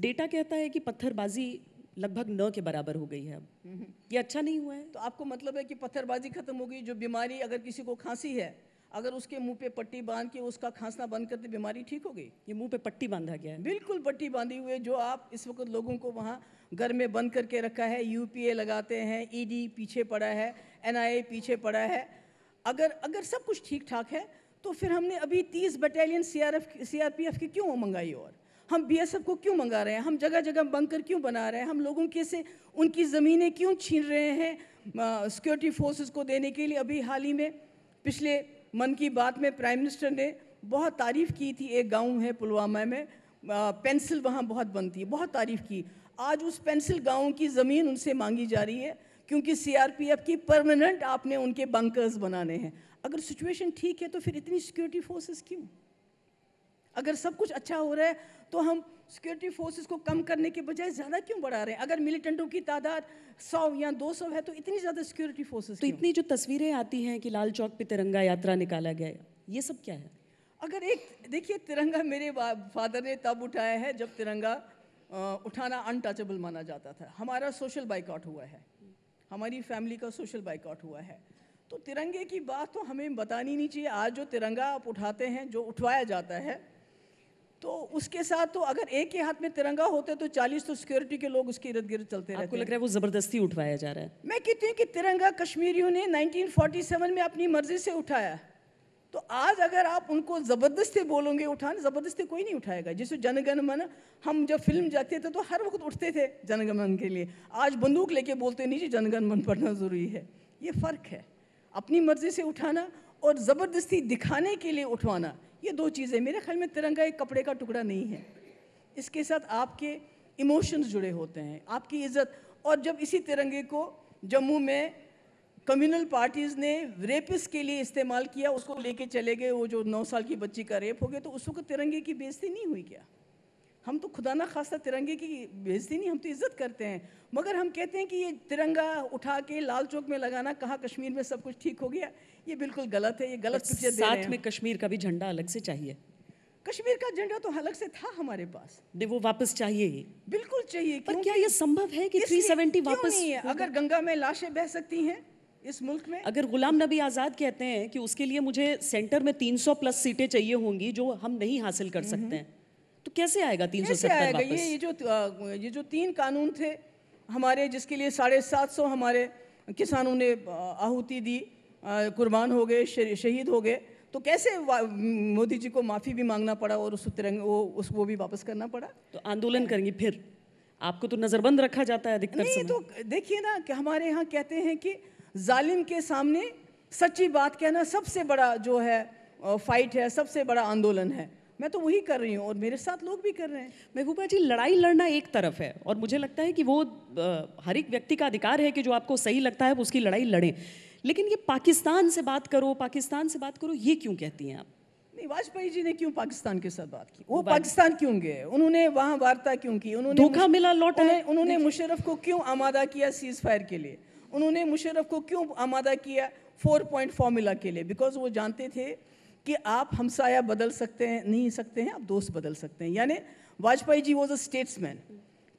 Data कहता है कि पत्थरबाजी लगभग 9 के बराबर हो गई है अब। ये अच्छा नहीं हुआ है? तो आपको मतलब है कि पत्थरबाजी खत्म हो गई? जो बीमारी, अगर किसी को खांसी है, अगर उसके मुंह पे पट्टी बांध के उसका खांसना बंद करते, बीमारी ठीक हो गई? ये मुंह पे पट्टी बांधा गया है? बिल्कुल पट्टी बांधी हुई है। जो आप इस वक्त लोगों को वहाँ घर में बंद करके रखा है, यूपीए लगाते हैं, ईडी पीछे पड़ा है, एनआईए पीछे पड़ा है। अगर सब कुछ ठीक ठाक है तो फिर हमने अभी 30 बटालियन सीआरपीएफ की क्यों मंगाई? और हम बीएसएफ को क्यों मंगा रहे हैं? हम जगह जगह बंकर क्यों बना रहे हैं? हम लोगों के से उनकी ज़मीनें क्यों छीन रहे हैं सिक्योरिटी फोर्सेस को देने के लिए? अभी हाल ही में पिछले मन की बात में प्राइम मिनिस्टर ने बहुत तारीफ़ की थी। एक गांव है पुलवामा में, पेंसिल वहाँ बहुत बनती है, बहुत तारीफ़ की। आज उस पेंसिल गांव की ज़मीन उनसे मांगी जा रही है क्योंकि सीआरपीएफ की परमानेंट आपने उनके बंकर्स बनाने हैं। अगर सिचुएशन ठीक है तो फिर इतनी सिक्योरिटी फोर्सेस क्यों? अगर सब कुछ अच्छा हो रहा है तो हम सिक्योरिटी फोर्सेस को कम करने के बजाय ज़्यादा क्यों बढ़ा रहे हैं? अगर मिलिटेंटों की तादाद 100 या 200 है तो इतनी ज़्यादा सिक्योरिटी फोर्सेस तो इतनी जो तस्वीरें आती हैं कि लाल चौक पे तिरंगा यात्रा निकाला गया, ये सब क्या है? अगर एक देखिए, तिरंगा मेरे फादर ने तब उठाया है जब तिरंगा उठाना अनटचेबल माना जाता था। हमारा सोशल बाइकआउट हुआ है, हमारी फैमिली का सोशल बाइकआउट हुआ है। तो तिरंगे की बात तो हमें बतानी नहीं चाहिए। आज जो तिरंगा आप उठाते हैं, जो उठवाया जाता है, तो उसके साथ तो अगर एक के हाथ में तिरंगा होते तो 40 तो सिक्योरिटी के लोग उसके इर्द गिर्द चलते रहते। आपको लग रहा है वो ज़बरदस्ती उठवाया जा रहा है? मैं कहती हूँ कि तिरंगा कश्मीरियों ने 1947 में अपनी मर्जी से उठाया। तो आज अगर आप उनको ज़बरदस्ती बोलोगे उठाने, ज़बरदस्ती कोई नहीं उठाएगा। जैसे जनगण मन, हम जब फिल्म जाते थे तो हर वक्त उठते थे जनगण मन के लिए। आज बंदूक लेके बोलते नहीं जी जनगण मन पढ़ना ज़रूरी है। ये फ़र्क है, अपनी मर्जी से उठाना और ज़बरदस्ती दिखाने के लिए उठवाना, ये दो चीज़ें। मेरे ख्याल में तिरंगा एक कपड़े का टुकड़ा नहीं है, इसके साथ आपके इमोशंस जुड़े होते हैं, आपकी इज़्ज़त। और जब इसी तिरंगे को जम्मू में कम्युनल पार्टीज़ ने रेपिस के लिए इस्तेमाल किया, उसको लेके चले गए, वो जो 9 साल की बच्ची का रेप हो गया, तो उस वक्त तिरंगे की बेइज्जती नहीं हुई क्या? हम तो खुदा ना खास्ता तिरंगे की बेइज्जती नहीं, हम तो इज़्ज़त करते हैं। मगर हम कहते हैं कि ये तिरंगा उठा के लाल चौक में लगाना, कहाँ कश्मीर में सब कुछ ठीक हो गया, ये बिल्कुल गलत है। ये गलत पिक्चर दे रहे हैं। साथ में कश्मीर का भी झंडा अलग से चाहिए। कश्मीर का झंडा तो अलग से था हमारे पास, वो वापस चाहिए ही। बिल्कुल चाहिए। पर क्या ये संभव है कि 370 वापस नहीं है? अगर गंगा में लाशें बह सकती हैं इस मुल्क में, अगर गुलाम नबी आज़ाद कहते हैं कि उसके लिए मुझे सेंटर में 300 प्लस सीटें चाहिए होंगी जो हम नहीं हासिल कर सकते हैं, तो कैसे आएगा 370 वापस? ये जो 3 कानून थे हमारे, जिसके लिए 750 हमारे किसानों ने आहुति दी, कुर्बान हो गए, शहीद हो गए, तो कैसे मोदी जी को माफ़ी भी मांगना पड़ा और उस तिरंगे वो भी वापस करना पड़ा? तो आंदोलन करेंगे फिर? आपको तो नज़रबंद रखा जाता है अधिकतर नहीं समय। तो देखिए ना कि हमारे यहाँ कहते हैं कि जालिम के सामने सच्ची बात कहना सबसे बड़ा जो है फाइट है, सबसे बड़ा आंदोलन है। मैं तो वही कर रही हूँ और मेरे साथ लोग भी कर रहे हैं। महबूबा जी, लड़ाई लड़ना एक तरफ है और मुझे लगता है कि वो हर एक व्यक्ति का अधिकार है कि जो आपको सही लगता है वो उसकी लड़ाई लड़ें, लेकिन ये पाकिस्तान से बात करो, पाकिस्तान से बात करो, ये क्यों कहती हैं आप? नहीं, वाजपेयी जी ने क्यों पाकिस्तान के साथ बात की? वो पाकिस्तान क्यों गए? उन्होंने वहाँ वार्ता क्यों की? उन्होंने धोखा मिला लौट आए। उन्होंने मुशर्रफ को क्यों आमादा किया सीज फायर के लिए? उन्होंने मुशर्रफ को क्यों आमादा किया 4 पॉइंट फॉर्मूला के लिए? बिकॉज वो जानते थे कि आप हमसाया बदल सकते हैं, नहीं सकते हैं, आप दोस्त बदल सकते हैं। यानी Vajpayee ji was a statesman.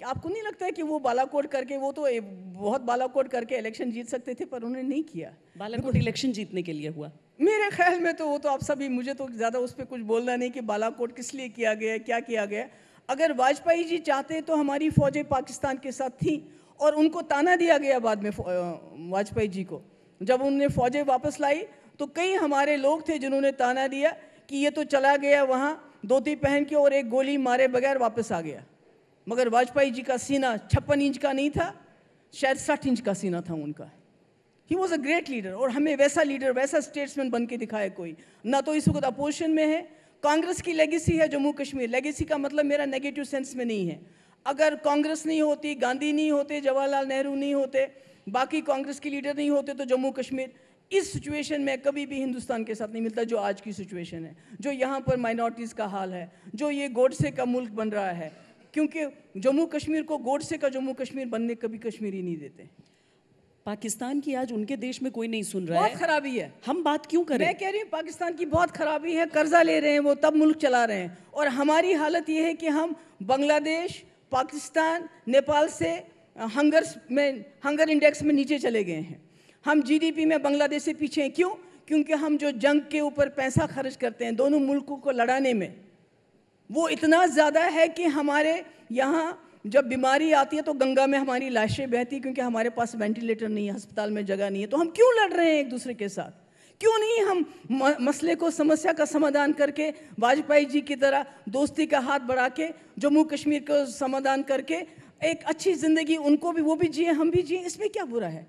आपको नहीं लगता है कि वो बालाकोट करके, वो तो बहुत बालाकोट करके इलेक्शन जीत सकते थे, पर उन्होंने नहीं किया। बालाकोट इलेक्शन जीतने के लिए हुआ? मेरे ख्याल में तो वो तो आप सभी, मुझे तो ज़्यादा उस पर कुछ बोलना नहीं कि बालाकोट किस लिए किया गया, क्या किया गया। अगर वाजपेयी जी चाहते तो हमारी फ़ौजें पाकिस्तान के साथ थी और उनको ताना दिया गया बाद में वाजपेयी जी को। जब उन्होंने फ़ौजें वापस लाई तो कई हमारे लोग थे जिन्होंने ताना दिया कि ये तो चला गया वहाँ धोती पहन के और एक गोली मारे बगैर वापस आ गया। मगर वाजपेयी जी का सीना 56 इंच का नहीं था, शायद 60 इंच का सीना था उनका। He was a great leader और हमें वैसा लीडर, वैसा स्टेट्समैन बन के दिखाया कोई ना। तो इस वक्त अपोजिशन में है। कांग्रेस की लेगेसी है जम्मू कश्मीर। लेगेसी का मतलब मेरा नेगेटिव सेंस में नहीं है। अगर कांग्रेस नहीं होती, गांधी नहीं होते, जवाहरलाल नेहरू नहीं होते, बाकी कांग्रेस के लीडर नहीं होते, तो जम्मू कश्मीर इस सिचुएशन में कभी भी हिंदुस्तान के साथ नहीं मिलता जो आज की सिचुएशन है, जो यहाँ पर माइनॉरिटीज़ का हाल है, जो ये गोडसे का मुल्क बन रहा है। क्योंकि जम्मू कश्मीर को गोडसे का जम्मू कश्मीर बनने कभी कश्मीरी नहीं देते। पाकिस्तान की आज उनके देश में कोई नहीं सुन रहा है। बहुत खराबी है। हम बात क्यों करें? मैं कह रही हूँ पाकिस्तान की बहुत खराबी है। कर्जा ले रहे हैं वो, तब मुल्क चला रहे हैं। और हमारी हालत ये है कि हम बांग्लादेश, पाकिस्तान नेपाल से हंगर इंडेक्स में नीचे चले गए हैं। हम जीडीपी में बांग्लादेश से पीछे हैं। क्यों? क्योंकि हम जो जंग के ऊपर पैसा खर्च करते हैं दोनों मुल्कों को लड़ाने में, वो इतना ज़्यादा है कि हमारे यहाँ जब बीमारी आती है तो गंगा में हमारी लाशें बहती, क्योंकि हमारे पास वेंटिलेटर नहीं है, अस्पताल में जगह नहीं है। तो हम क्यों लड़ रहे हैं एक दूसरे के साथ? क्यों नहीं हम मसले को, समस्या का समाधान करके वाजपेयी जी की तरह दोस्ती का हाथ बढ़ा के जम्मू कश्मीर को समाधान करके एक अच्छी ज़िंदगी उनको भी, वो भी जिए, हम भी जिए, इसमें क्या बुरा है?